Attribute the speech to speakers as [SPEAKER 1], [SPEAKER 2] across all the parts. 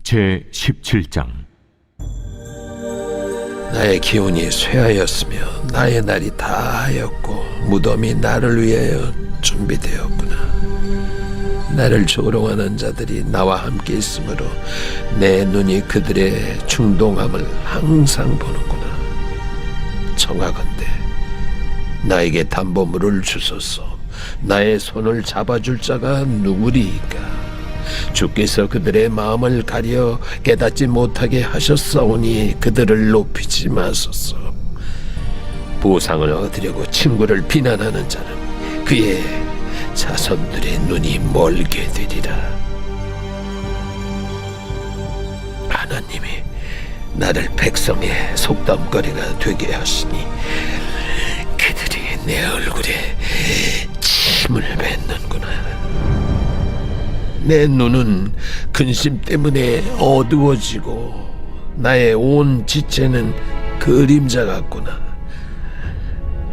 [SPEAKER 1] 제17장.
[SPEAKER 2] 나의 기운이 쇠하였으며 나의 날이 다하였고 무덤이 나를 위하여 준비되었구나. 나를 조롱하는 자들이 나와 함께 있으므로 내 눈이 그들의 충동함을 항상 보는구나. 청하건대 나에게 담보물을 주소서. 나의 손을 잡아줄 자가 누구리이까? 주께서 그들의 마음을 가려 깨닫지 못하게 하셨사오니 그들을 높이지 마소서. 보상을 얻으려고 친구를 비난하는 자는 그의 자손들의 눈이 멀게 되리라. 하나님이 나를 백성의 속담거리가 되게 하시니 그들이 내 얼굴에 침을 뱉는구나. 내 눈은 근심 때문에 어두워지고 나의 온 지체는 그림자 같구나.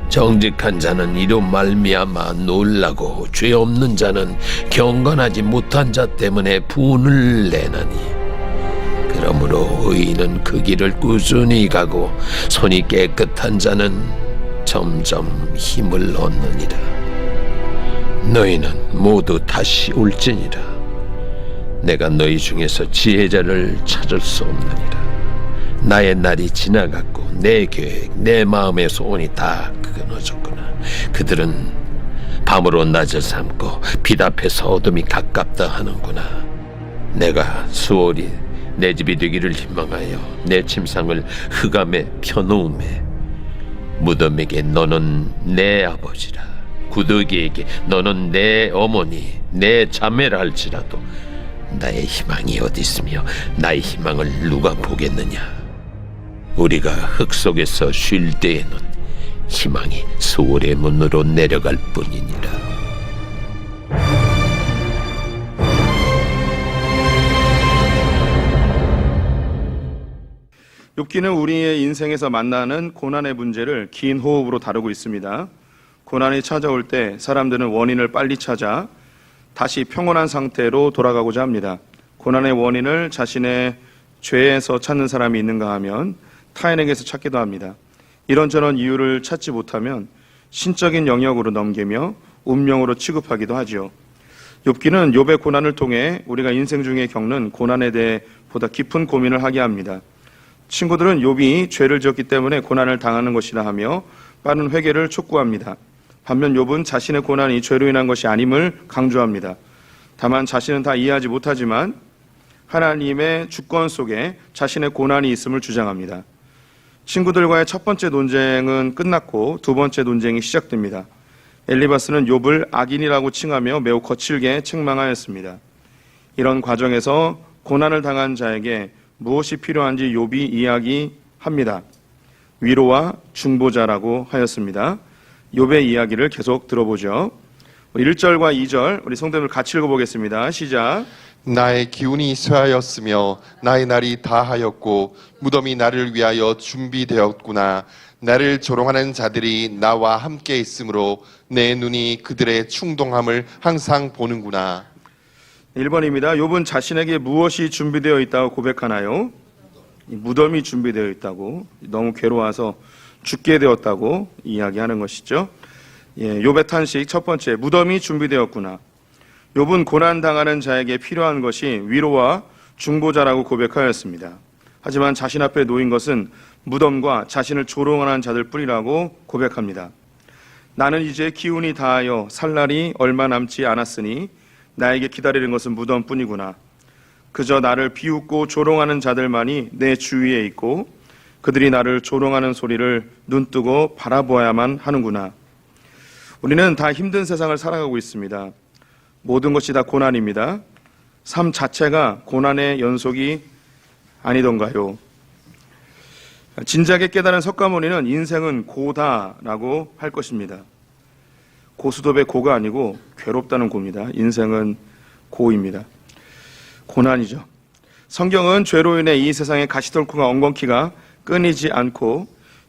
[SPEAKER 2] 정직한 자는 이로 말미암아 놀라고 죄 없는 자는 경건하지 못한 자 때문에 분을 내나니, 그러므로 의인은 그 길을 꾸준히 가고 손이 깨끗한 자는 점점 힘을 얻느니라. 너희는 모두 다시 올지니라. 내가 너희 중에서 지혜자를 찾을 수 없느니라. 나의 날이 지나갔고 내 계획, 내 마음의 소원이 다 끊어졌구나. 그들은 밤으로 낮을 삼고 빛 앞에서 어둠이 가깝다 하는구나. 내가 수월이 내 집이 되기를 희망하여 내 침상을 흑암에 펴놓음에, 무덤에게 너는 내 아버지라, 구더기에게 너는 내 어머니, 내 자매라 할지라도 나의 희망이 어디 있으며 나의 희망을 누가 보겠느냐? 우리가 흙 속에서 쉴 때에는 희망이 수월의 문으로 내려갈 뿐이니라.
[SPEAKER 3] 욥기는 우리의 인생에서 만나는 고난의 문제를 긴 호흡으로 다루고 있습니다. 고난이 찾아올 때 사람들은 원인을 빨리 찾아 다시 평온한 상태로 돌아가고자 합니다. 고난의 원인을 자신의 죄에서 찾는 사람이 있는가 하면 타인에게서 찾기도 합니다. 이런저런 이유를 찾지 못하면 신적인 영역으로 넘기며 운명으로 취급하기도 하죠. 욥기는 욥의 고난을 통해 우리가 인생 중에 겪는 고난에 대해 보다 깊은 고민을 하게 합니다. 친구들은 욥이 죄를 지었기 때문에 고난을 당하는 것이라 하며 빠른 회개를 촉구합니다. 반면 욥은 자신의 고난이 죄로 인한 것이 아님을 강조합니다. 다만 자신은 다 이해하지 못하지만 하나님의 주권 속에 자신의 고난이 있음을 주장합니다. 친구들과의 첫 번째 논쟁은 끝났고 두 번째 논쟁이 시작됩니다. 엘리바스는 욥을 악인이라고 칭하며 매우 거칠게 책망하였습니다. 이런 과정에서 고난을 당한 자에게 무엇이 필요한지 욥이 이야기합니다. 위로와 중보자라고 하였습니다. 욥의 이야기를 계속 들어보죠. 1절과 2절 우리 성도님들 같이 읽어보겠습니다. 시작.
[SPEAKER 4] 나의 기운이 쇠하였으며 나의 날이 다하였고 무덤이 나를 위하여 준비되었구나. 나를 조롱하는 자들이 나와 함께 있으므로 내 눈이 그들의 충동함을 항상 보는구나.
[SPEAKER 3] 1번입니다. 욥은 자신에게 무엇이 준비되어 있다고 고백하나요? 무덤이 준비되어 있다고, 너무 괴로워서 죽게 되었다고 이야기하는 것이죠. 욥의 탄식 첫 번째, 무덤이 준비되었구나. 욥은 고난당하는 자에게 필요한 것이 위로와 중보자라고 고백하였습니다. 하지만 자신 앞에 놓인 것은 무덤과 자신을 조롱하는 자들 뿐이라고 고백합니다. 나는 이제 기운이 다하여 살 날이 얼마 남지 않았으니 나에게 기다리는 것은 무덤뿐이구나. 그저 나를 비웃고 조롱하는 자들만이 내 주위에 있고 그들이 나를 조롱하는 소리를 눈뜨고 바라보아야만 하는구나. 우리는 다 힘든 세상을 살아가고 있습니다. 모든 것이 다 고난입니다. 삶 자체가 고난의 연속이 아니던가요? 진작에 깨달은 석가모니는 인생은 고다라고 할 것입니다. 고수톱의 고가 아니고 괴롭다는 고입니다. 인생은 고입니다. 고난이죠. 성경은 죄로 인해 이 세상의 가시떨구가 엉겅퀴가 끊이지 않고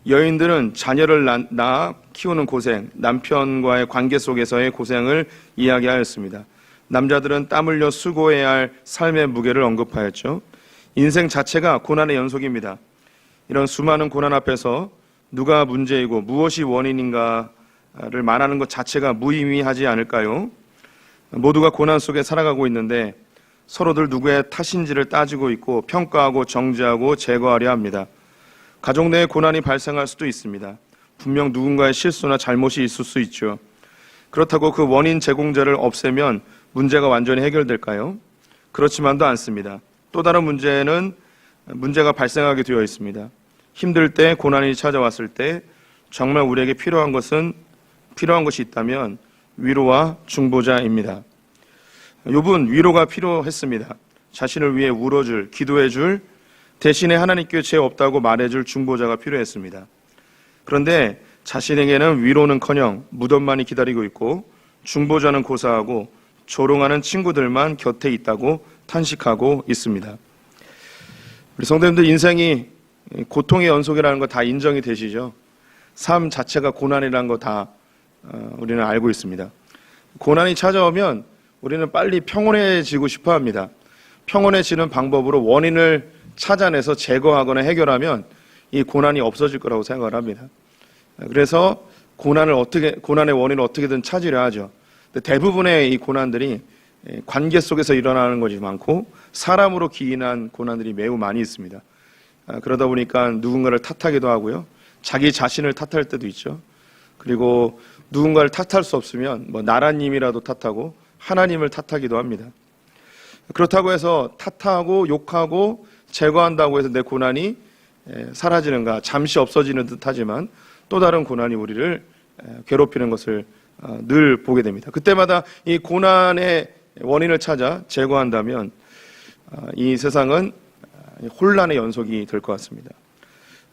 [SPEAKER 3] 여인들은 자녀를 낳아 키우는 고생, 남편과의 관계 속에서의 고생을 이야기하였습니다. 남자들은 땀 흘려 수고해야 할 삶의 무게를 언급하였죠. 인생 자체가 고난의 연속입니다. 이런 수많은 고난 앞에서 누가 문제이고 무엇이 원인인가를 말하는 것 자체가 무의미하지 않을까요? 모두가 고난 속에 살아가고 있는데 서로들 누구의 탓인지를 따지고 있고 평가하고 정죄하고 제거하려 합니다. 가족 내에 고난이 발생할 수도 있습니다. 분명 누군가의 실수나 잘못이 있을 수 있죠. 그렇다고 그 원인 제공자를 없애면 문제가 완전히 해결될까요? 그렇지만도 않습니다. 또 다른 문제가 발생하게 되어 있습니다. 힘들 때, 고난이 찾아왔을 때 정말 우리에게 필요한 것이 있다면 위로와 중보자입니다. 욥은 위로가 필요했습니다. 자신을 위해 울어줄, 기도해줄, 대신에 하나님께 죄 없다고 말해줄 중보자가 필요했습니다. 그런데 자신에게는 위로는커녕 무덤만이 기다리고 있고 중보자는 고사하고 조롱하는 친구들만 곁에 있다고 탄식하고 있습니다. 우리 성도님들 인생이 고통의 연속이라는 거 다 인정이 되시죠? 삶 자체가 고난이라는 거 다 우리는 알고 있습니다. 고난이 찾아오면 우리는 빨리 평온해지고 싶어 합니다. 평온해지는 방법으로 원인을 찾아내서 제거하거나 해결하면 이 고난이 없어질 거라고 생각을 합니다. 그래서 고난의 원인을 어떻게든 찾으려 하죠. 근데 대부분의 이 고난들이 관계 속에서 일어나는 것이 많고 사람으로 기인한 고난들이 매우 많이 있습니다. 그러다 보니까 누군가를 탓하기도 하고요. 자기 자신을 탓할 때도 있죠. 그리고 누군가를 탓할 수 없으면 나라님이라도 탓하고 하나님을 탓하기도 합니다. 그렇다고 해서 탓하고 욕하고 제거한다고 해서 내 고난이 사라지는가, 잠시 없어지는 듯하지만 또 다른 고난이 우리를 괴롭히는 것을 늘 보게 됩니다. 그때마다 이 고난의 원인을 찾아 제거한다면 이 세상은 혼란의 연속이 될 것 같습니다.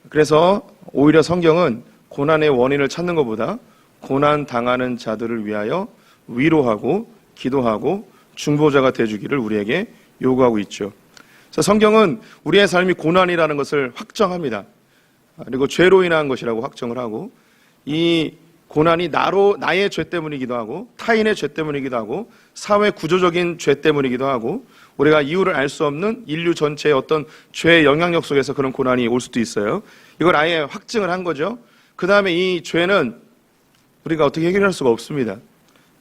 [SPEAKER 3] 그래서 오히려 성경은 고난의 원인을 찾는 것보다 고난 당하는 자들을 위하여 위로하고 기도하고 중보자가 되어주기를 우리에게 요구하고 있죠. 그래서 성경은 우리의 삶이 고난이라는 것을 확정합니다. 그리고 죄로 인한 것이라고 확정을 하고 이 고난이 나의 죄 때문이기도 하고 타인의 죄 때문이기도 하고 사회 구조적인 죄 때문이기도 하고 우리가 이유를 알 수 없는 인류 전체의 어떤 죄의 영향력 속에서 그런 고난이 올 수도 있어요. 이걸 아예 확증을 한 거죠. 그 다음에 이 죄는 우리가 어떻게 해결할 수가 없습니다.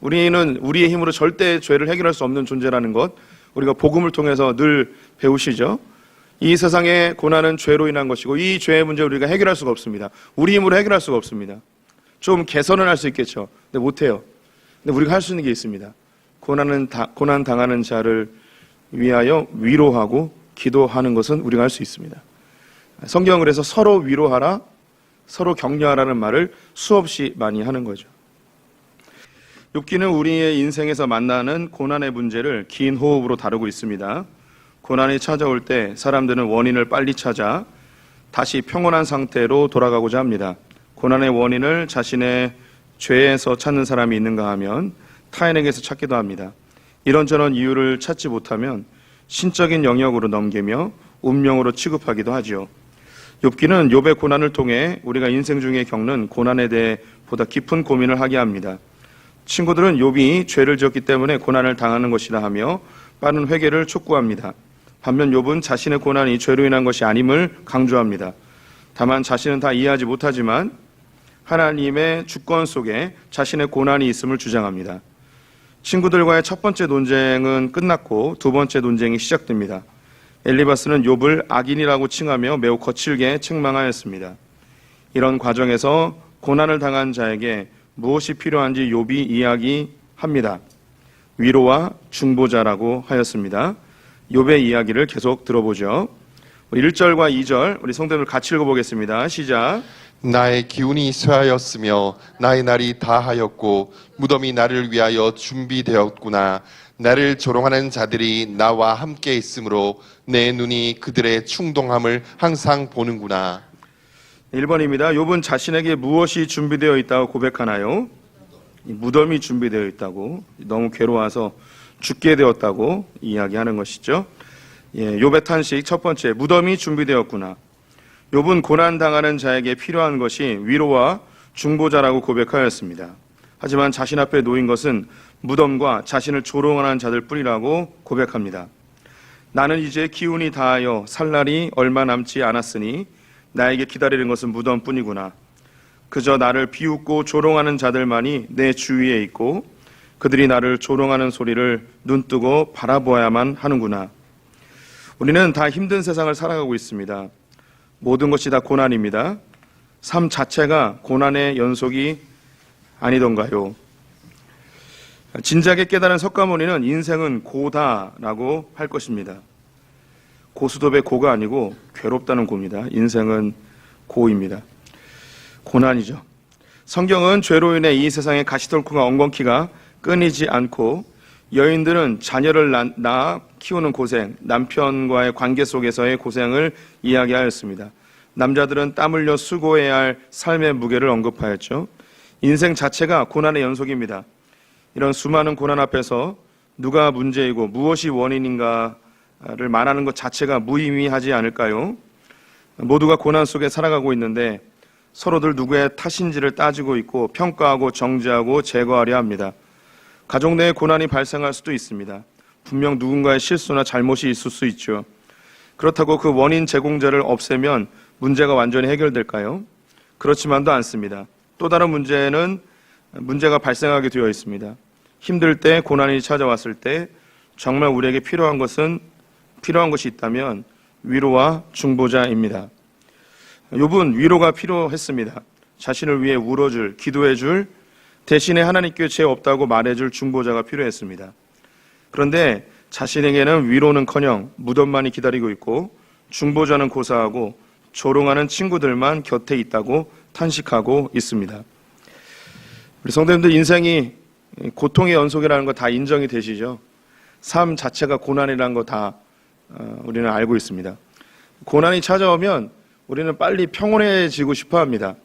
[SPEAKER 3] 우리는 우리의 힘으로 절대 죄를 해결할 수 없는 존재라는 것 우리가 복음을 통해서 늘 배우시죠. 이 세상의 고난은 죄로 인한 것이고 이 죄의 문제를 우리가 해결할 수가 없습니다. 우리 힘으로 해결할 수가 없습니다. 좀 개선은 할 수 있겠죠. 근데 못해요. 근데 우리가 할 수 있는 게 있습니다. 고난 당하는 자를 위하여 위로하고 기도하는 것은 우리가 할 수 있습니다. 성경은 그래서 서로 위로하라, 서로 격려하라는 말을 수없이 많이 하는 거죠. 욥기는 우리의 인생에서 만나는 고난의 문제를 긴 호흡으로 다루고 있습니다. 고난이 찾아올 때 사람들은 원인을 빨리 찾아 다시 평온한 상태로 돌아가고자 합니다. 고난의 원인을 자신의 죄에서 찾는 사람이 있는가 하면 타인에게서 찾기도 합니다. 이런저런 이유를 찾지 못하면 신적인 영역으로 넘기며 운명으로 취급하기도 하죠. 욥기는 욥의 고난을 통해 우리가 인생 중에 겪는 고난에 대해 보다 깊은 고민을 하게 합니다. 친구들은 욥이 죄를 지었기 때문에 고난을 당하는 것이라 하며 빠른 회개를 촉구합니다. 반면 욥은 자신의 고난이 죄로 인한 것이 아님을 강조합니다. 다만 자신은 다 이해하지 못하지만 하나님의 주권 속에 자신의 고난이 있음을 주장합니다. 친구들과의 첫 번째 논쟁은 끝났고 두 번째 논쟁이 시작됩니다. 엘리바스는 욥을 악인이라고 칭하며 매우 거칠게 책망하였습니다. 이런 과정에서 고난을 당한 자에게 무엇이 필요한지 욥이 이야기합니다. 위로와 중보자라고 하였습니다. 욥의 이야기를 계속 들어보죠. 1절과 2절 우리 성도님들 같이 읽어보겠습니다. 시작.
[SPEAKER 4] 나의 기운이 쇠하였으며 나의 날이 다하였고 무덤이 나를 위하여 준비되었구나. 나를 조롱하는 자들이 나와 함께 있으므로 내 눈이 그들의 충동함을 항상 보는구나.
[SPEAKER 3] 1번입니다. 욥은 자신에게 무엇이 준비되어 있다고 고백하나요? 무덤이 준비되어 있다고, 너무 괴로워서 죽게 되었다고 이야기하는 것이죠. 욥의 탄식 첫 번째, 무덤이 준비되었구나. 욥은 고난당하는 자에게 필요한 것이 위로와 중보자라고 고백하였습니다. 하지만 자신 앞에 놓인 것은 무덤과 자신을 조롱하는 자들 뿐이라고 고백합니다. 나는 이제 기운이 다하여 살 날이 얼마 남지 않았으니 나에게 기다리는 것은 무덤뿐이구나. 그저 나를 비웃고 조롱하는 자들만이 내 주위에 있고 그들이 나를 조롱하는 소리를 눈뜨고 바라보아야만 하는구나. 우리는 다 힘든 세상을 살아가고 있습니다. 모든 것이 다 고난입니다. 삶 자체가 고난의 연속이 아니던가요? 진작에 깨달은 석가모니는 인생은 고다라고 할 것입니다. 고수톱의 고가 아니고 괴롭다는 고입니다. 인생은 고입니다. 고난이죠. 성경은 죄로 인해 이 세상의 가시떨구가 엉겅퀴가 끊이지 않고 여인들은 자녀를 낳아 키우는 고생, 남편과의 관계 속에서의 고생을 이야기하였습니다. 남자들은 땀 흘려 수고해야 할 삶의 무게를 언급하였죠. 인생 자체가 고난의 연속입니다. 이런 수많은 고난 앞에서 누가 문제이고 무엇이 원인인가를 말하는 것 자체가 무의미하지 않을까요? 모두가 고난 속에 살아가고 있는데 서로들 누구의 탓인지를 따지고 있고 평가하고 정죄하고 제거하려 합니다. 가족 내에 고난이 발생할 수도 있습니다. 분명 누군가의 실수나 잘못이 있을 수 있죠. 그렇다고 그 원인 제공자를 없애면 문제가 완전히 해결될까요? 그렇지만도 않습니다. 또 다른 문제가 발생하게 되어 있습니다. 힘들 때, 고난이 찾아왔을 때 정말 우리에게 필요한 것이 있다면 위로와 중보자입니다. 욥은 위로가 필요했습니다. 자신을 위해 울어줄, 기도해줄, 대신에 하나님께 죄 없다고 말해줄 중보자가 필요했습니다. 그런데 자신에게는 위로는커녕 무덤만이 기다리고 있고 중보자는 고사하고 조롱하는 친구들만 곁에 있다고 탄식하고 있습니다. 우리 성도님들 인생이 고통의 연속이라는 거 다 인정이 되시죠? 삶 자체가 고난이라는 거 다 우리는 알고 있습니다. 고난이 찾아오면 우리는 빨리 평온해지고 싶어 합니다.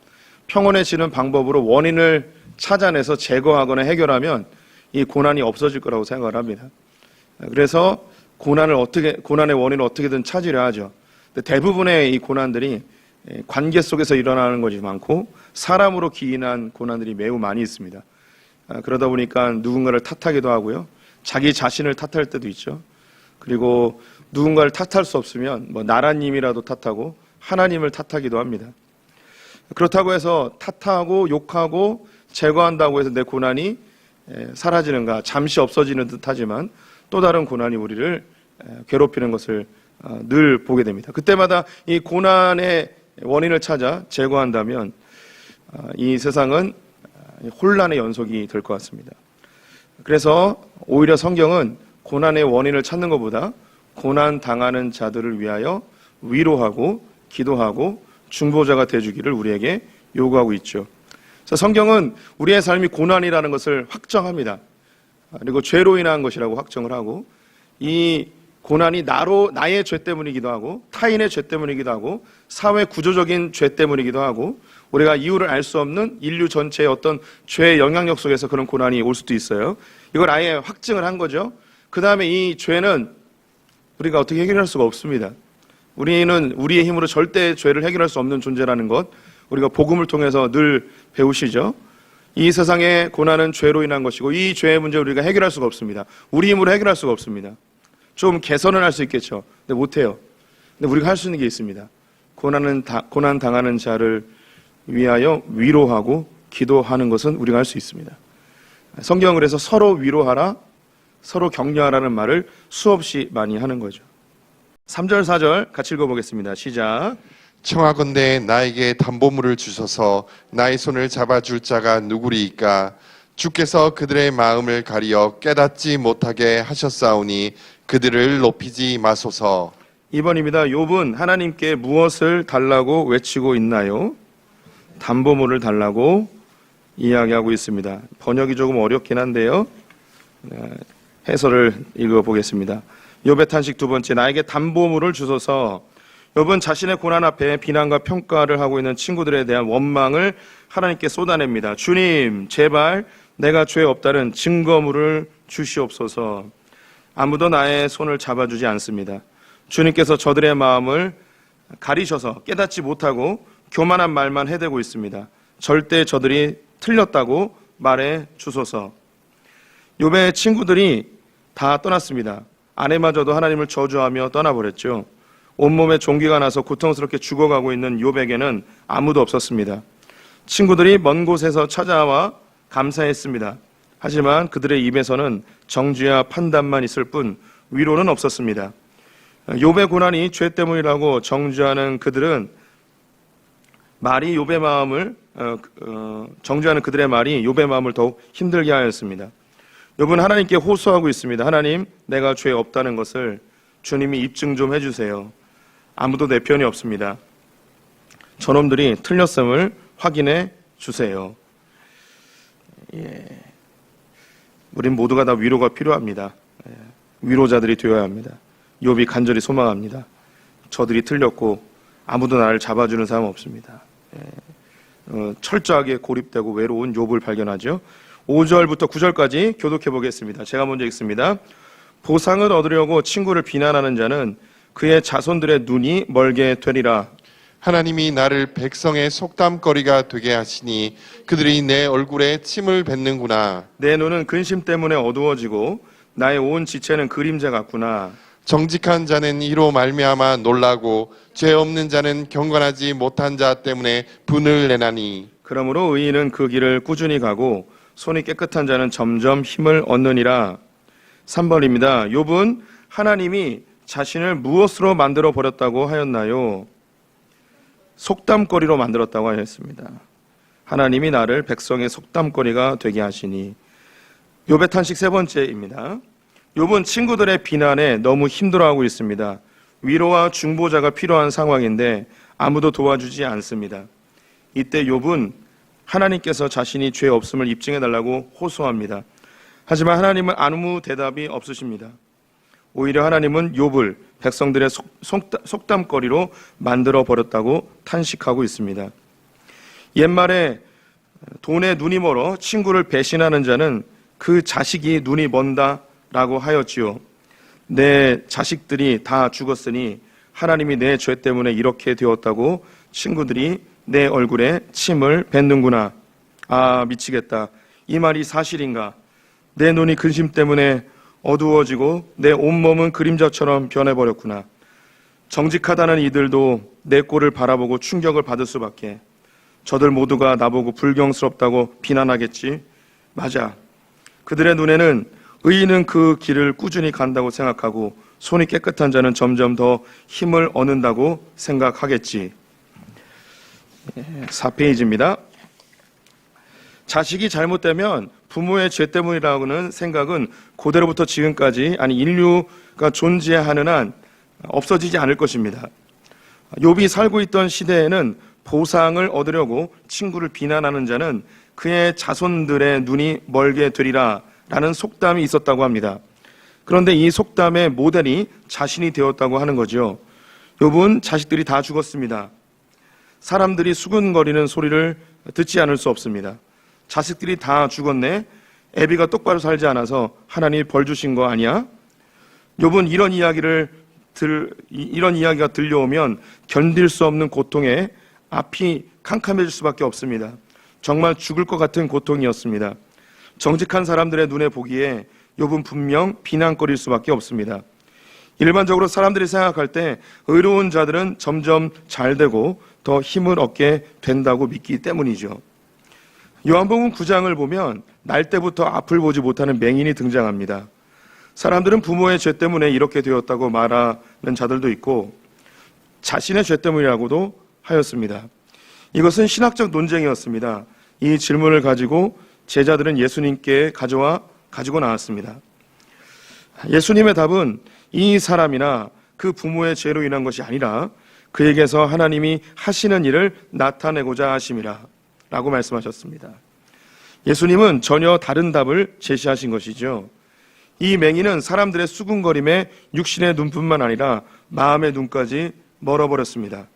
[SPEAKER 3] 평온해지는 방법으로 원인을 찾아내서 제거하거나 해결하면 이 고난이 없어질 거라고 생각을 합니다. 그래서 고난의 원인을 어떻게든 찾으려 하죠. 근데 대부분의 이 고난들이 관계 속에서 일어나는 것이 많고 사람으로 기인한 고난들이 매우 많이 있습니다. 그러다 보니까 누군가를 탓하기도 하고요. 자기 자신을 탓할 때도 있죠. 그리고 누군가를 탓할 수 없으면 나라님이라도 탓하고 하나님을 탓하기도 합니다. 그렇다고 해서 탓하고 욕하고 제거한다고 해서 내 고난이 사라지는가, 잠시 없어지는 듯하지만 또 다른 고난이 우리를 괴롭히는 것을 늘 보게 됩니다. 그때마다 이 고난의 원인을 찾아 제거한다면 이 세상은 혼란의 연속이 될 것 같습니다. 그래서 오히려 성경은 고난의 원인을 찾는 것보다 고난 당하는 자들을 위하여 위로하고 기도하고 중보자가 되어주기를 우리에게 요구하고 있죠. 그래서 성경은 우리의 삶이 고난이라는 것을 확정합니다. 그리고 죄로 인한 것이라고 확정을 하고 이 고난이 나의 죄 때문이기도 하고 타인의 죄 때문이기도 하고 사회 구조적인 죄 때문이기도 하고 우리가 이유를 알 수 없는 인류 전체의 어떤 죄의 영향력 속에서 그런 고난이 올 수도 있어요. 이걸 아예 확증을 한 거죠. 그 다음에 이 죄는 우리가 어떻게 해결할 수가 없습니다. 우리는 우리의 힘으로 절대 죄를 해결할 수 없는 존재라는 것 우리가 복음을 통해서 늘 배우시죠. 이 세상의 고난은 죄로 인한 것이고 이 죄의 문제를 우리가 해결할 수가 없습니다. 우리 힘으로 해결할 수가 없습니다. 좀 개선을 할 수 있겠죠. 근데 못해요. 근데 우리가 할 수 있는 게 있습니다. 고난 당하는 자를 위하여 위로하고 기도하는 것은 우리가 할 수 있습니다. 성경은 그래서 서로 위로하라, 서로 격려하라는 말을 수없이 많이 하는 거죠. 3절, 4절 같이 읽어보겠습니다. 시작.
[SPEAKER 4] 청하건대 나에게 담보물을 주셔서 나의 손을 잡아줄 자가 누구리이까? 주께서 그들의 마음을 가리어 깨닫지 못하게 하셨사오니 그들을 높이지 마소서.
[SPEAKER 3] 2번입니다. 욥은 하나님께 무엇을 달라고 외치고 있나요? 담보물을 달라고 이야기하고 있습니다. 번역이 조금 어렵긴 한데요. 해설을 읽어보겠습니다. 욥의 탄식 두 번째, 나에게 담보물을 주소서. 욥은 자신의 고난 앞에 비난과 평가를 하고 있는 친구들에 대한 원망을 하나님께 쏟아냅니다. 주님, 제발 내가 죄 없다는 증거물을 주시옵소서. 아무도 나의 손을 잡아주지 않습니다. 주님께서 저들의 마음을 가리셔서 깨닫지 못하고 교만한 말만 해대고 있습니다. 절대 저들이 틀렸다고 말해 주소서. 욥의 친구들이 다 떠났습니다. 아내마저도 하나님을 저주하며 떠나버렸죠. 온몸에 종기가 나서 고통스럽게 죽어가고 있는 욥에게는 아무도 없었습니다. 친구들이 먼 곳에서 찾아와 감사했습니다. 하지만 그들의 입에서는 정죄와 판단만 있을 뿐 위로는 없었습니다. 욥의 고난이 죄 때문이라고 정죄하는 그들은 말이 욥의 마음을 정죄하는 그들의 말이 욥의 마음을 더욱 힘들게 하였습니다. 욥은 하나님께 호소하고 있습니다. 하나님, 내가 죄 없다는 것을 주님이 입증 좀 해주세요. 아무도 내 편이 없습니다. 저놈들이 틀렸음을 확인해 주세요. 우린 모두가 다 위로가 필요합니다. 위로자들이 되어야 합니다. 욥이 간절히 소망합니다. 저들이 틀렸고 아무도 나를 잡아주는 사람 없습니다. 철저하게 고립되고 외로운 욥을 발견하죠. 5절부터 9절까지 교독해 보겠습니다. 제가 먼저 읽습니다. 보상을 얻으려고 친구를 비난하는 자는 그의 자손들의 눈이 멀게 되리라.
[SPEAKER 4] 하나님이 나를 백성의 속담거리가 되게 하시니 그들이 내 얼굴에 침을 뱉는구나.
[SPEAKER 3] 내 눈은 근심 때문에 어두워지고 나의 온 지체는 그림자 같구나.
[SPEAKER 4] 정직한 자는 이로 말미암아 놀라고 죄 없는 자는 경건하지 못한 자 때문에 분을 내나니.
[SPEAKER 3] 그러므로 의인은 그 길을 꾸준히 가고 손이 깨끗한 자는 점점 힘을 얻느니라. 3번입니다. 욥은 하나님이 자신을 무엇으로 만들어 버렸다고 하였나요? 속담거리로 만들었다고 하였습니다. 하나님이 나를 백성의 속담거리가 되게 하시니. 욥의 탄식 세 번째입니다. 욥은 친구들의 비난에 너무 힘들어하고 있습니다. 위로와 중보자가 필요한 상황인데 아무도 도와주지 않습니다. 이때 욥은 하나님께서 자신이 죄 없음을 입증해달라고 호소합니다. 하지만 하나님은 아무 대답이 없으십니다. 오히려 하나님은 욥을 백성들의 속담거리로 만들어 버렸다고 탄식하고 있습니다. 옛말에 돈에 눈이 멀어 친구를 배신하는 자는 그 자식이 눈이 먼다라고 하였지요. 내 자식들이 다 죽었으니 하나님이 내 죄 때문에 이렇게 되었다고 친구들이 내 얼굴에 침을 뱉는구나. 아, 미치겠다. 이 말이 사실인가? 내 눈이 근심 때문에 어두워지고 내 온몸은 그림자처럼 변해버렸구나. 정직하다는 이들도 내 꼴을 바라보고 충격을 받을 수밖에. 저들 모두가 나보고 불경스럽다고 비난하겠지. 맞아. 그들의 눈에는 의인은 그 길을 꾸준히 간다고 생각하고 손이 깨끗한 자는 점점 더 힘을 얻는다고 생각하겠지. 4페이지입니다. 자식이 잘못되면 부모의 죄 때문이라고는 생각은 고대로부터 지금까지, 아니 인류가 존재하는 한 없어지지 않을 것입니다. 욥이 살고 있던 시대에는 보상을 얻으려고 친구를 비난하는 자는 그의 자손들의 눈이 멀게 되리라 라는 속담이 있었다고 합니다. 그런데 이 속담의 모델이 자신이 되었다고 하는 거죠. 욥은 자식들이 다 죽었습니다. 사람들이 수근거리는 소리를 듣지 않을 수 없습니다. 자식들이 다 죽었네. 애비가 똑바로 살지 않아서 하나님이 벌 주신 거 아니야? 욥은 이런 이야기가 들려오면 견딜 수 없는 고통에 앞이 캄캄해질 수밖에 없습니다. 정말 죽을 것 같은 고통이었습니다. 정직한 사람들의 눈에 보기에 욥은 분명 비난거릴 수밖에 없습니다. 일반적으로 사람들이 생각할 때 의로운 자들은 점점 잘 되고 더 힘을 얻게 된다고 믿기 때문이죠. 요한복음 9장을 보면 날 때부터 앞을 보지 못하는 맹인이 등장합니다. 사람들은 부모의 죄 때문에 이렇게 되었다고 말하는 자들도 있고 자신의 죄 때문이라고도 하였습니다. 이것은 신학적 논쟁이었습니다. 이 질문을 가지고 제자들은 예수님께 가지고 나왔습니다. 예수님의 답은 이 사람이나 그 부모의 죄로 인한 것이 아니라 그에게서 하나님이 하시는 일을 나타내고자 하심이라 라고 말씀하셨습니다. 예수님은 전혀 다른 답을 제시하신 것이죠. 이 맹인은 사람들의 수군거림에 육신의 눈뿐만 아니라 마음의 눈까지 멀어버렸습니다.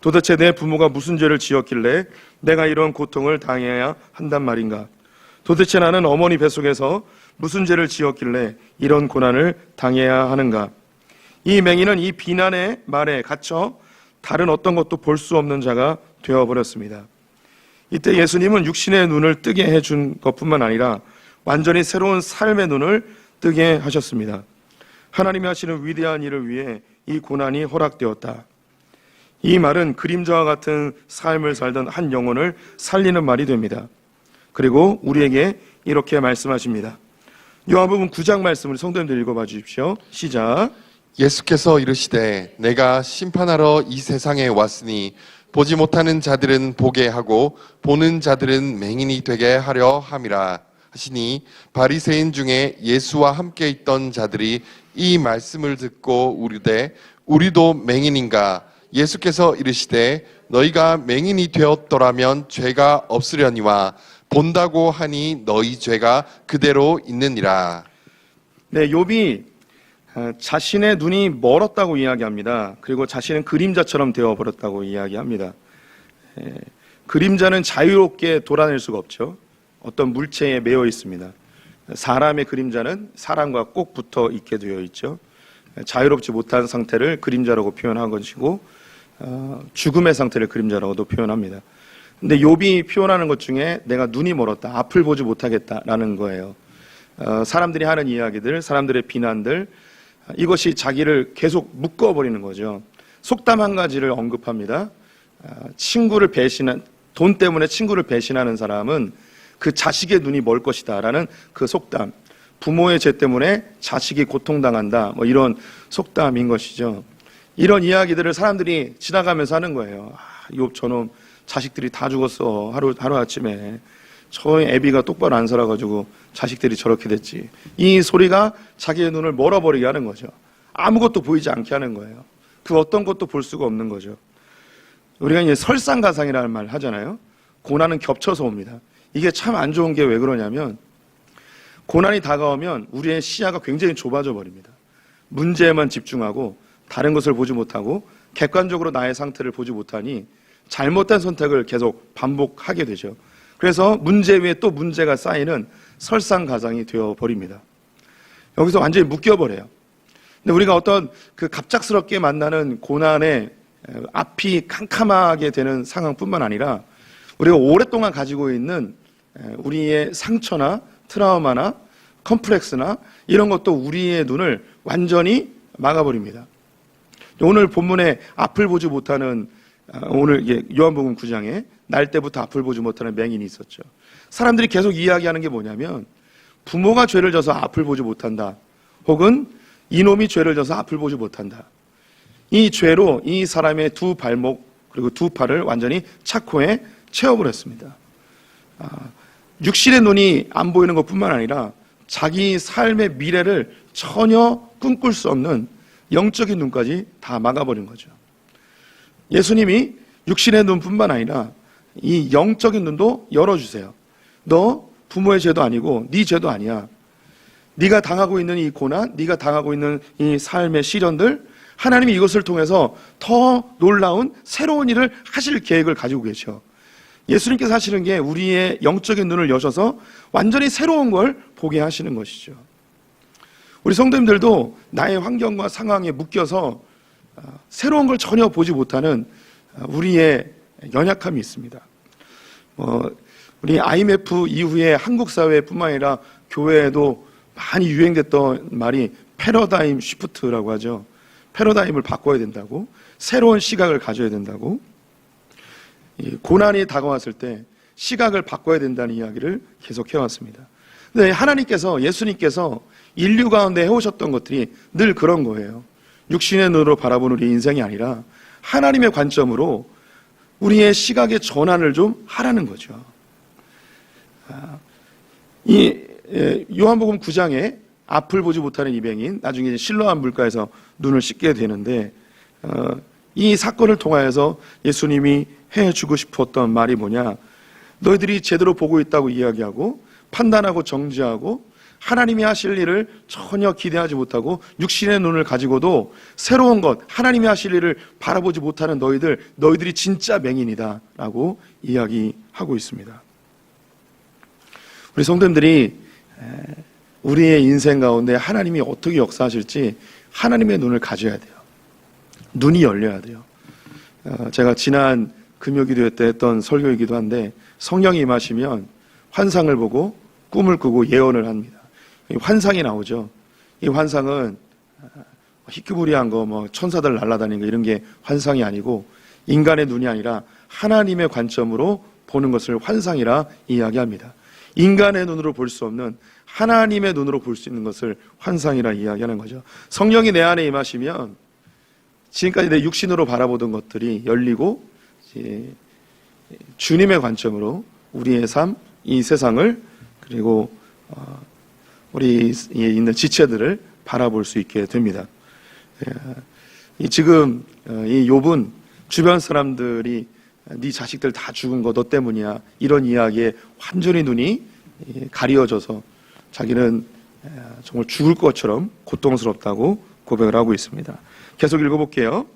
[SPEAKER 3] 도대체 내 부모가 무슨 죄를 지었길래 내가 이런 고통을 당해야 한단 말인가? 도대체 나는 어머니 뱃속에서 무슨 죄를 지었길래 이런 고난을 당해야 하는가? 이 맹인은 이 비난의 말에 갇혀 다른 어떤 것도 볼 수 없는 자가 되어버렸습니다. 이때 예수님은 육신의 눈을 뜨게 해준 것뿐만 아니라 완전히 새로운 삶의 눈을 뜨게 하셨습니다. 하나님이 하시는 위대한 일을 위해 이 고난이 허락되었다. 이 말은 그림자와 같은 삶을 살던 한 영혼을 살리는 말이 됩니다. 그리고 우리에게 이렇게 말씀하십니다. 요한복음 9장 말씀을 성도님들 읽어봐 주십시오. 시작.
[SPEAKER 4] 예수께서 이르시되 내가 심판하러 이 세상에 왔으니 보지 못하는 자들은 보게 하고 보는 자들은 맹인이 되게 하려 함이라 하시니 바리새인 중에 예수와 함께 있던 자들이 이 말씀을 듣고 우리되 우리도 맹인인가? 예수께서 이르시되 너희가 맹인이 되었더라면 죄가 없으려니와 본다고 하니 너희 죄가 그대로 있느니라.
[SPEAKER 3] 네, 욥이 자신의 눈이 멀었다고 이야기합니다. 그리고 자신은 그림자처럼 되어버렸다고 이야기합니다. 그림자는 자유롭게 돌아낼 수가 없죠. 어떤 물체에 매여 있습니다. 사람의 그림자는 사람과 꼭 붙어 있게 되어 있죠. 자유롭지 못한 상태를 그림자라고 표현한 것이고 죽음의 상태를 그림자라고도 표현합니다. 근데 욥이 표현하는 것 중에 내가 눈이 멀었다, 앞을 보지 못하겠다라는 거예요. 사람들이 하는 이야기들, 사람들의 비난들, 이것이 자기를 계속 묶어버리는 거죠. 속담 한 가지를 언급합니다. 돈 때문에 친구를 배신하는 사람은 그 자식의 눈이 멀 것이다 라는 그 속담. 부모의 죄 때문에 자식이 고통당한다, 뭐 이런 속담인 것이죠. 이런 이야기들을 사람들이 지나가면서 하는 거예요. 욥 저놈 자식들이 다 죽었어. 하루아침에. 저희 애비가 똑바로 안 살아가지고 자식들이 저렇게 됐지. 이 소리가 자기의 눈을 멀어버리게 하는 거죠. 아무것도 보이지 않게 하는 거예요. 그 어떤 것도 볼 수가 없는 거죠. 우리가 이제 설상가상이라는 말 하잖아요. 고난은 겹쳐서 옵니다. 이게 참 안 좋은 게 왜 그러냐면 고난이 다가오면 우리의 시야가 굉장히 좁아져 버립니다. 문제에만 집중하고 다른 것을 보지 못하고 객관적으로 나의 상태를 보지 못하니 잘못된 선택을 계속 반복하게 되죠. 그래서 문제 위에 또 문제가 쌓이는 설상가상이 되어버립니다. 여기서 완전히 묶여버려요. 근데 우리가 어떤 그 갑작스럽게 만나는 고난에 앞이 캄캄하게 되는 상황뿐만 아니라 우리가 오랫동안 가지고 있는 우리의 상처나 트라우마나 컴플렉스나 이런 것도 우리의 눈을 완전히 막아버립니다. 오늘 본문에 앞을 보지 못하는 오늘 요한복음 9장에 날 때부터 앞을 보지 못하는 맹인이 있었죠. 사람들이 계속 이야기하는 게 뭐냐면 부모가 죄를 져서 앞을 보지 못한다. 혹은 이놈이 죄를 져서 앞을 보지 못한다. 이 죄로 이 사람의 두 발목 그리고 두 팔을 완전히 차코에 채워버렸습니다. 육신의 눈이 안 보이는 것뿐만 아니라 자기 삶의 미래를 전혀 꿈꿀 수 없는 영적인 눈까지 다 막아버린 거죠. 예수님이 육신의 눈뿐만 아니라 이 영적인 눈도 열어주세요. 너 부모의 죄도 아니고 네 죄도 아니야. 네가 당하고 있는 이 고난, 네가 당하고 있는 이 삶의 시련들, 하나님이 이것을 통해서 더 놀라운 새로운 일을 하실 계획을 가지고 계셔. 예수님께서 하시는 게 우리의 영적인 눈을 여셔서 완전히 새로운 걸 보게 하시는 것이죠. 우리 성도님들도 나의 환경과 상황에 묶여서 새로운 걸 전혀 보지 못하는 우리의 연약함이 있습니다. 우리 IMF 이후에 한국 사회뿐만 아니라 교회에도 많이 유행됐던 말이 패러다임 시프트라고 하죠. 패러다임을 바꿔야 된다고, 새로운 시각을 가져야 된다고, 고난이 다가왔을 때 시각을 바꿔야 된다는 이야기를 계속 해왔습니다. 근데 하나님께서, 예수님께서 인류 가운데 해오셨던 것들이 늘 그런 거예요. 육신의 눈으로 바라보는 우리 인생이 아니라 하나님의 관점으로 우리의 시각의 전환을 좀 하라는 거죠. 이 요한복음 9장에 앞을 보지 못하는 이병인, 나중에 실로암 물가에서 눈을 씻게 되는데 이 사건을 통하여서 예수님이 해주고 싶었던 말이 뭐냐, 너희들이 제대로 보고 있다고 이야기하고 판단하고 정지하고 하나님이 하실 일을 전혀 기대하지 못하고 육신의 눈을 가지고도 새로운 것, 하나님이 하실 일을 바라보지 못하는 너희들이 진짜 맹인이다 라고 이야기하고 있습니다. 우리 성도님들이 우리의 인생 가운데 하나님이 어떻게 역사하실지 하나님의 눈을 가져야 돼요. 눈이 열려야 돼요. 제가 지난 금요기도회 때 했던 설교이기도 한데 성령이 임하시면 환상을 보고 꿈을 꾸고 예언을 합니다. 환상이 나오죠. 이 환상은 희끄부리한 거, 뭐 천사들 날아다니는 거 이런 게 환상이 아니고 인간의 눈이 아니라 하나님의 관점으로 보는 것을 환상이라 이야기합니다. 인간의 눈으로 볼 수 없는 하나님의 눈으로 볼 수 있는 것을 환상이라 이야기하는 거죠. 성령이 내 안에 임하시면 지금까지 내 육신으로 바라보던 것들이 열리고 주님의 관점으로 우리의 삶, 이 세상을 그리고 우리 있는 지체들을 바라볼 수 있게 됩니다. 지금 이 욥은 주변 사람들이 네 자식들 다 죽은 거 너 때문이야 이런 이야기에 완전히 눈이 가리워져서 자기는 정말 죽을 것처럼 고통스럽다고 고백을 하고 있습니다. 계속 읽어볼게요.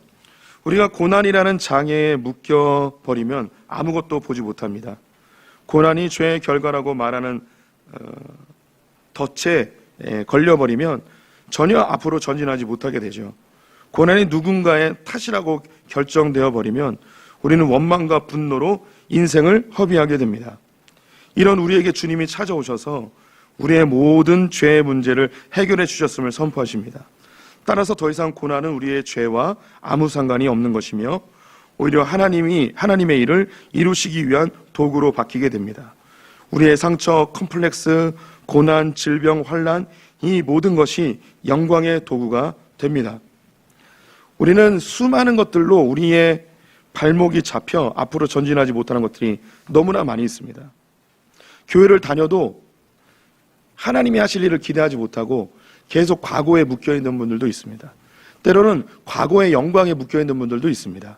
[SPEAKER 3] 우리가 고난이라는 장애에 묶여버리면 아무것도 보지 못합니다. 고난이 죄의 결과라고 말하는 덫에 걸려버리면 전혀 앞으로 전진하지 못하게 되죠. 고난이 누군가의 탓이라고 결정되어 버리면 우리는 원망과 분노로 인생을 허비하게 됩니다. 이런 우리에게 주님이 찾아오셔서 우리의 모든 죄의 문제를 해결해 주셨음을 선포하십니다. 따라서 더 이상 고난은 우리의 죄와 아무 상관이 없는 것이며 오히려 하나님의 일을 이루시기 위한 도구로 바뀌게 됩니다. 우리의 상처, 컴플렉스, 고난, 질병, 환난 이 모든 것이 영광의 도구가 됩니다. 우리는 수많은 것들로 우리의 발목이 잡혀 앞으로 전진하지 못하는 것들이 너무나 많이 있습니다. 교회를 다녀도 하나님이 하실 일을 기대하지 못하고 계속 과거에 묶여있는 분들도 있습니다. 때로는 과거의 영광에 묶여있는 분들도 있습니다.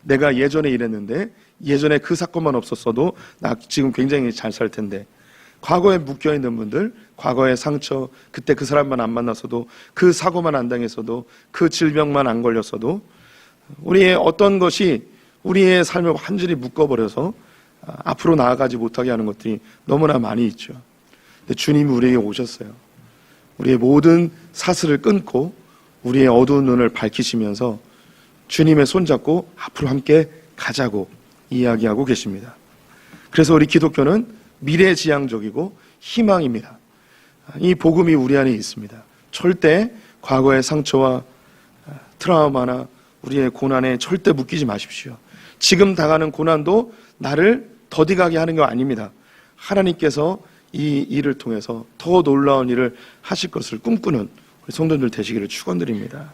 [SPEAKER 3] 내가 예전에 이랬는데 예전에 그 사건만 없었어도 나 지금 굉장히 잘 살 텐데 과거에 묶여있는 분들, 과거의 상처, 그때 그 사람만 안 만났어도 그 사고만 안 당했어도 그 질병만 안 걸렸어도 우리의 어떤 것이 우리의 삶을 완전히 묶어버려서 앞으로 나아가지 못하게 하는 것들이 너무나 많이 있죠. 근데 주님이 우리에게 오셨어요. 우리의 모든 사슬을 끊고 우리의 어두운 눈을 밝히시면서 주님의 손잡고 앞으로 함께 가자고 이야기하고 계십니다. 그래서 우리 기독교는 미래지향적이고 희망입니다. 이 복음이 우리 안에 있습니다. 절대 과거의 상처와 트라우마나 우리의 고난에 절대 묶이지 마십시오. 지금 당하는 고난도 나를 더디가게 하는 거 아닙니다. 하나님께서 이 일을 통해서 더 놀라운 일을 하실 것을 꿈꾸는 우리 성도들 되시기를 축원드립니다.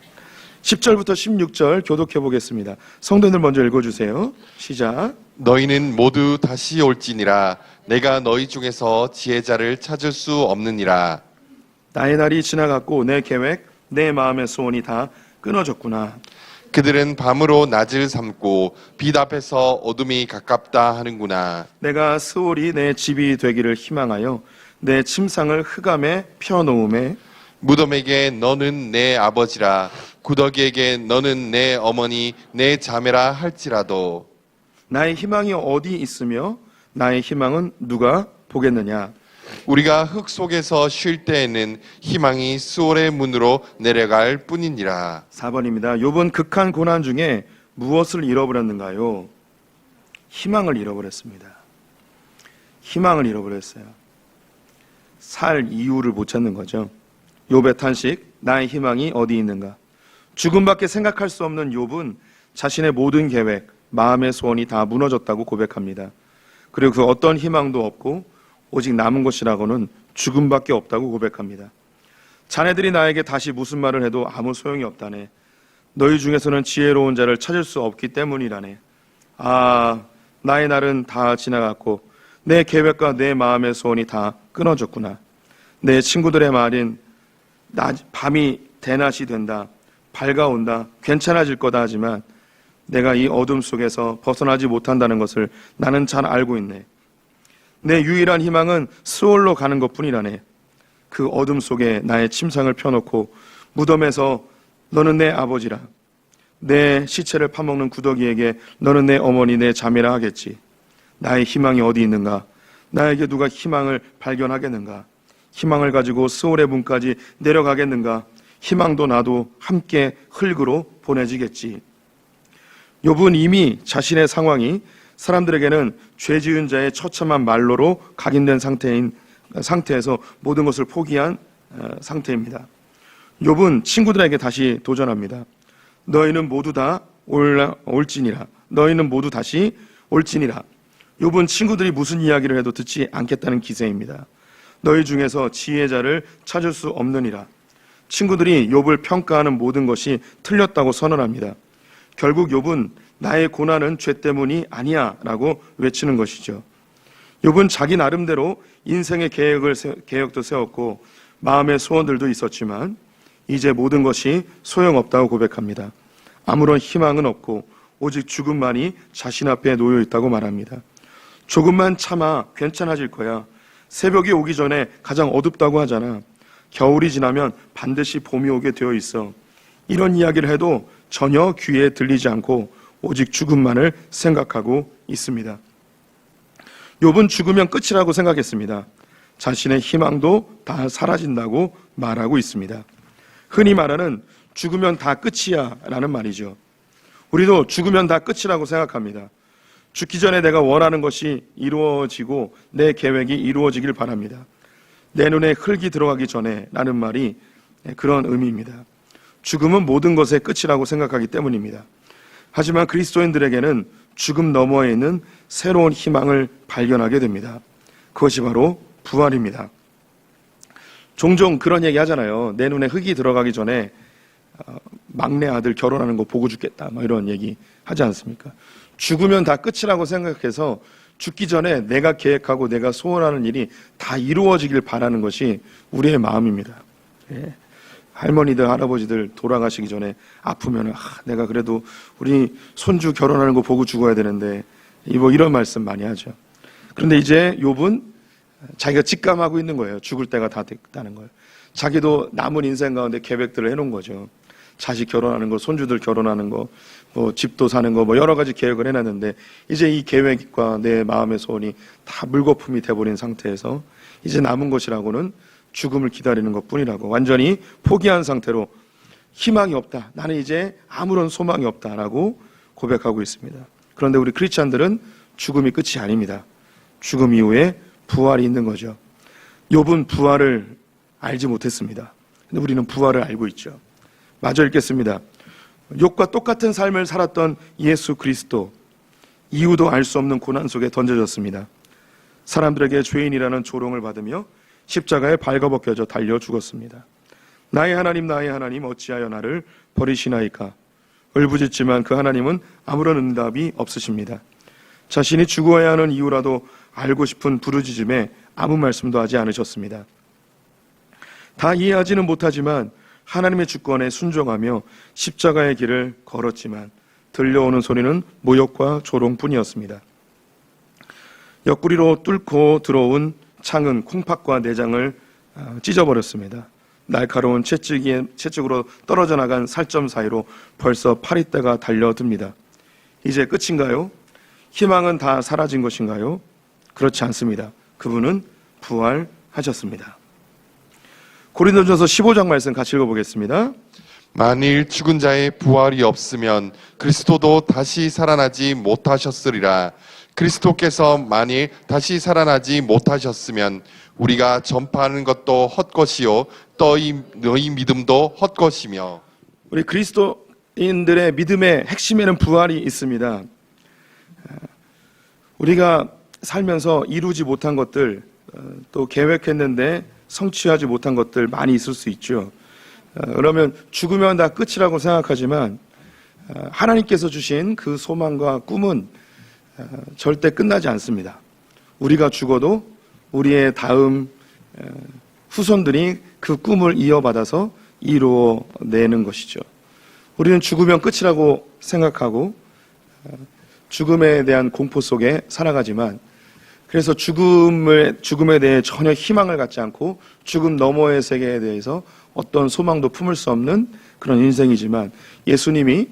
[SPEAKER 3] 10절부터 16절 교독해 보겠습니다. 성도들 먼저 읽어주세요. 시작.
[SPEAKER 4] 너희는 모두 다시 올지니라. 내가 너희 중에서 지혜자를 찾을 수 없느니라.
[SPEAKER 3] 나의 날이 지나갔고 내 계획, 내 마음의 소원이 다 끊어졌구나.
[SPEAKER 4] 그들은 밤으로 낮을 삼고 빛 앞에서 어둠이 가깝다 하는구나.
[SPEAKER 3] 내가 스올이 내 집이 되기를 희망하여 내 침상을 흑암에 펴놓음에
[SPEAKER 4] 무덤에게 너는 내 아버지라, 구더기에게 너는 내 어머니, 내 자매라 할지라도
[SPEAKER 3] 나의 희망이 어디 있으며 나의 희망은 누가 보겠느냐.
[SPEAKER 4] 우리가 흙 속에서 쉴 때에는 희망이 수월의 문으로 내려갈 뿐이니라.
[SPEAKER 3] 4번입니다. 욥은 극한 고난 중에 무엇을 잃어버렸는가요? 희망을 잃어버렸습니다. 희망을 잃어버렸어요. 살 이유를 못 찾는 거죠. 욥의 탄식, 나의 희망이 어디 있는가? 죽음밖에 생각할 수 없는 욥은 자신의 모든 계획, 마음의 소원이 다 무너졌다고 고백합니다. 그리고 그 어떤 희망도 없고 오직 남은 것이라고는 죽음밖에 없다고 고백합니다. 자네들이 나에게 다시 무슨 말을 해도 아무 소용이 없다네. 너희 중에서는 지혜로운 자를 찾을 수 없기 때문이라네. 아, 나의 날은 다 지나갔고 내 계획과 내 마음의 소원이 다 끊어졌구나. 내 친구들의 말인 밤이 대낮이 된다, 밝아온다, 괜찮아질 거다 하지만 내가 이 어둠 속에서 벗어나지 못한다는 것을 나는 잘 알고 있네. 내 유일한 희망은 스올로 가는 것뿐이라네. 그 어둠 속에 나의 침상을 펴놓고 무덤에서 너는 내 아버지라, 내 시체를 파먹는 구더기에게 너는 내 어머니, 내 자매라 하겠지. 나의 희망이 어디 있는가? 나에게 누가 희망을 발견하겠는가? 희망을 가지고 스올의 문까지 내려가겠는가? 희망도 나도 함께 흙으로 보내지겠지. 욥은 이미 자신의 상황이 사람들에게는 죄 지은 자의 처참한 말로로 각인된 상태에서 모든 것을 포기한 상태입니다. 욥은 친구들에게 다시 도전합니다. 너희는 모두 다 올지니라. 너희는 모두 다시 올지니라. 욥은 친구들이 무슨 이야기를 해도 듣지 않겠다는 기세입니다. 너희 중에서 지혜자를 찾을 수 없느니라. 친구들이 욥을 평가하는 모든 것이 틀렸다고 선언합니다. 결국 욥은 나의 고난은 죄 때문이 아니야 라고 외치는 것이죠. 욥은 자기 나름대로 인생의 계획도 세웠고 마음의 소원들도 있었지만 이제 모든 것이 소용없다고 고백합니다. 아무런 희망은 없고 오직 죽음만이 자신 앞에 놓여 있다고 말합니다. 조금만 참아 괜찮아질 거야. 새벽이 오기 전에 가장 어둡다고 하잖아. 겨울이 지나면 반드시 봄이 오게 되어 있어. 이런 이야기를 해도 전혀 귀에 들리지 않고 오직 죽음만을 생각하고 있습니다. 욥은 죽으면 끝이라고 생각했습니다. 자신의 희망도 다 사라진다고 말하고 있습니다. 흔히 말하는 죽으면 다 끝이야 라는 말이죠. 우리도 죽으면 다 끝이라고 생각합니다. 죽기 전에 내가 원하는 것이 이루어지고 내 계획이 이루어지길 바랍니다. 내 눈에 흙이 들어가기 전에 라는 말이 그런 의미입니다. 죽음은 모든 것의 끝이라고 생각하기 때문입니다. 하지만 그리스도인들에게는 죽음 너머에 있는 새로운 희망을 발견하게 됩니다. 그것이 바로 부활입니다. 종종 그런 얘기 하잖아요. 내 눈에 흙이 들어가기 전에 막내 아들 결혼하는 거 보고 죽겠다 이런 얘기 하지 않습니까? 죽으면 다 끝이라고 생각해서 죽기 전에 내가 계획하고 내가 소원하는 일이 다 이루어지길 바라는 것이 우리의 마음입니다. 예. 할머니들 할아버지들 돌아가시기 전에 아프면 내가 그래도 우리 손주 결혼하는 거 보고 죽어야 되는데 이런 말씀 많이 하죠. 그런데 이제 욥은 자기가 직감하고 있는 거예요. 죽을 때가 다 됐다는 걸. 자기도 남은 인생 가운데 계획들을 해놓은 거죠. 자식 결혼하는 거, 손주들 결혼하는 거, 집도 사는 거, 여러 가지 계획을 해놨는데 이제 이 계획과 내 마음의 소원이 다 물거품이 돼버린 상태에서 이제 남은 것이라고는 죽음을 기다리는 것뿐이라고 완전히 포기한 상태로 희망이 없다. 나는 이제 아무런 소망이 없다라고 고백하고 있습니다. 그런데 우리 크리스찬들은 죽음이 끝이 아닙니다. 죽음 이후에 부활이 있는 거죠. 욥은 부활을 알지 못했습니다. 근데 우리는 부활을 알고 있죠. 마저 읽겠습니다. 욥과 똑같은 삶을 살았던 예수 그리스도, 이유도 알 수 없는 고난 속에 던져졌습니다. 사람들에게 죄인이라는 조롱을 받으며 십자가에 발가벗겨져 달려 죽었습니다. 나의 하나님 어찌하여 나를 버리시나이까. 울부짖지만 그 하나님은 아무런 응답이 없으십니다. 자신이 죽어야 하는 이유라도 알고 싶은 부르짖음에 아무 말씀도 하지 않으셨습니다. 다 이해하지는 못하지만 하나님의 주권에 순종하며 십자가의 길을 걸었지만 들려오는 소리는 모욕과 조롱뿐이었습니다. 옆구리로 뚫고 들어온 창은 콩팥과 내장을 찢어버렸습니다. 날카로운 채찍으로 떨어져 나간 살점 사이로 벌써 파리떼가 달려듭니다. 이제 끝인가요? 희망은 다 사라진 것인가요? 그렇지 않습니다. 그분은 부활하셨습니다. 고린도전서 15장 말씀 같이 읽어보겠습니다.
[SPEAKER 4] 만일 죽은 자의 부활이 없으면 그리스도도 다시 살아나지 못하셨으리라. 그리스도께서 만일 다시 살아나지 못하셨으면 우리가 전파하는 것도 헛것이요 너희 믿음도 헛것이며.
[SPEAKER 3] 우리 그리스도인들의 믿음의 핵심에는 부활이 있습니다. 우리가 살면서 이루지 못한 것들, 또 계획했는데 성취하지 못한 것들 많이 있을 수 있죠. 그러면 죽으면 다 끝이라고 생각하지만 하나님께서 주신 그 소망과 꿈은 절대 끝나지 않습니다. 우리가 죽어도 우리의 다음 후손들이 그 꿈을 이어받아서 이루어내는 것이죠. 우리는 죽으면 끝이라고 생각하고 죽음에 대한 공포 속에 살아가지만, 그래서 죽음에 대해 전혀 희망을 갖지 않고 죽음 너머의 세계에 대해서 어떤 소망도 품을 수 없는 그런 인생이지만, 예수님이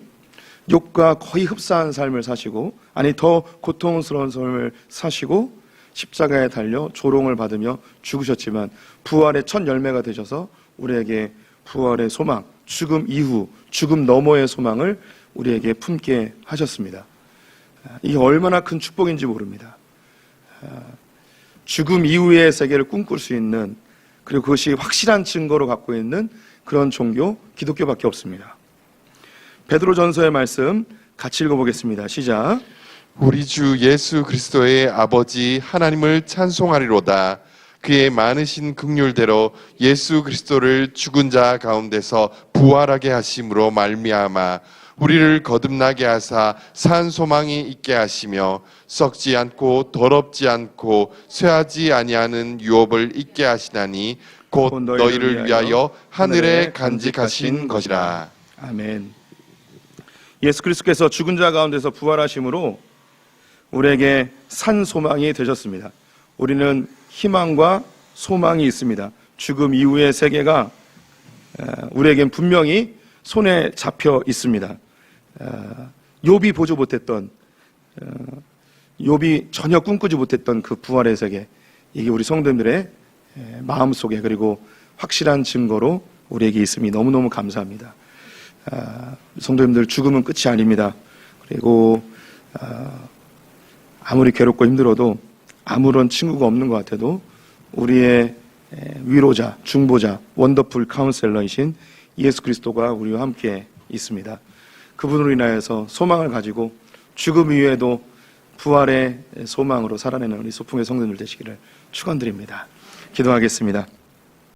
[SPEAKER 3] 욥과 거의 흡사한 삶을 사시고, 아니 더 고통스러운 삶을 사시고 십자가에 달려 조롱을 받으며 죽으셨지만 부활의 첫 열매가 되셔서 우리에게 부활의 소망, 죽음 이후, 죽음 너머의 소망을 우리에게 품게 하셨습니다. 이게 얼마나 큰 축복인지 모릅니다. 죽음 이후의 세계를 꿈꿀 수 있는, 그리고 그것이 확실한 증거로 갖고 있는 그런 종교 기독교밖에 없습니다. 베드로전서의 말씀 같이 읽어보겠습니다. 시작.
[SPEAKER 4] 우리 주 예수 그리스도의 아버지 하나님을 찬송하리로다. 그의 많으신 긍휼대로 예수 그리스도를 죽은 자 가운데서 부활하게 하심으로 말미암아 우리를 거듭나게 하사 산 소망이 있게 하시며 썩지 않고 더럽지 않고 쇠하지 아니하는 유업을 있게 하시나니 곧 너희를 위하여 하늘에 간직하신 것이라.
[SPEAKER 3] 아멘. 예수 그리스도께서 죽은 자 가운데서 부활하심으로 우리에게 산 소망이 되셨습니다. 우리는 희망과 소망이 있습니다. 죽음 이후의 세계가 우리에겐 분명히 손에 잡혀 있습니다. 욥이 보지 못했던, 욥이 전혀 꿈꾸지 못했던 그 부활의 세계, 이게 우리 성도님들의 마음속에 그리고 확실한 증거로 우리에게 있음이 너무너무 감사합니다. 성도님들, 죽음은 끝이 아닙니다. 그리고 아무리 괴롭고 힘들어도, 아무런 친구가 없는 것 같아도 우리의 위로자, 중보자, 원더풀 카운셀러이신 예수 그리스도가 우리와 함께 있습니다. 그분으로 인하여서 소망을 가지고 죽음 이후에도 부활의 소망으로 살아내는 우리 소풍의 성도들 되시기를 축원드립니다. 기도하겠습니다.